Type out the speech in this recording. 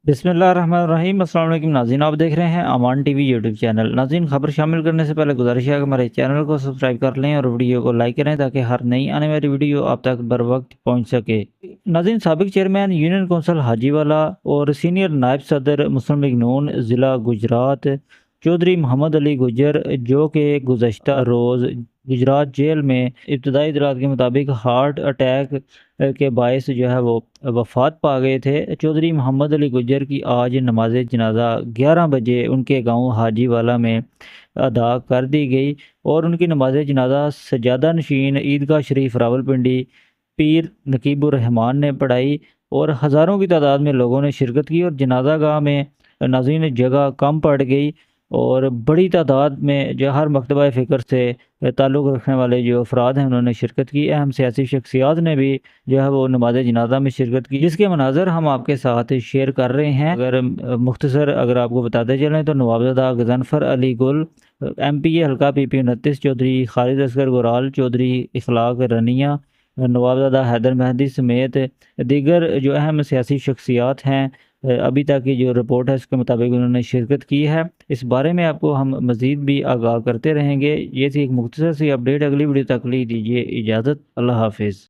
बिस्मिल्लाहिर्रहमानिर्रहीम। अस्सलाम वालेकुम नाज़रीन, आप देख रहे हैं अमान टीवी यूट्यूब चैनल। नाज़रीन, खबर शामिल करने से पहले गुजारिश है कि हमारे चैनल को सब्सक्राइब कर लें और वीडियो को लाइक करें ताकि हर नई आने वाली वीडियो आप तक बर वक्त पहुँच सके। नाज़रीन, साबिक चेयरमैन यूनियन कौंसल हाजीवाला और सीनियर नायब सदर मुस्लिम लीग नून ज़िला गुजरात चौधरी मोहम्मद अली गुज्जर, जो कि गुज़श्ता रोज़ गुजरात जेल में इब्तदाई इतलात के मुताबिक हार्ट अटैक के बायस जो है वो वफ़ात पा गए थे। चौधरी मोहम्मद अली गुज्जर की आज नमाज जनाजा 11 बजे उनके गांव हाजीवाला में अदा कर दी गई और उनकी नमाज जनाजा सजादा नशीन ईदगाह शरीफ रावलपिंडी पीर नकीबुर रहमान ने पढ़ाई और हज़ारों की तादाद में लोगों ने शिरकत की। और जनाजा गाह में नाज़रीन जगह कम पड़ गई और बड़ी तादाद में जो हर मकतबा फ़िक्र से ताल्लुक़ रखने वाले जो अफराद हैं उन्होंने शिरकत की। अहम सियासी शख्सियात ने भी जो है वो नमाज जनाजा में शिरकत की, जिसके मनाज़र हम आपके साथ शेयर कर रहे हैं। अगर मुख्तसर अगर आपको बताते चलें तो नवाबज़ादा गज़नफ़र अली गुल MPA हल्का PP 29, चौधरी खालिद असगर गुराल, चौधरी इखलाक रनिया, नवाबज़ादा हैदर मेहदी समेत दीगर जो अहम सियासी शख्सियात हैं, अभी तक की जो रिपोर्ट है उसके मुताबिक उन्होंने शिरकत की है। इस बारे में आपको हम मज़ीद भी आगाह करते रहेंगे। ये थी एक मुख्तसर सी अपडेट। अगली वीडियो तक ली दीजिए इजाज़त। अल्लाह हाफ़िज़।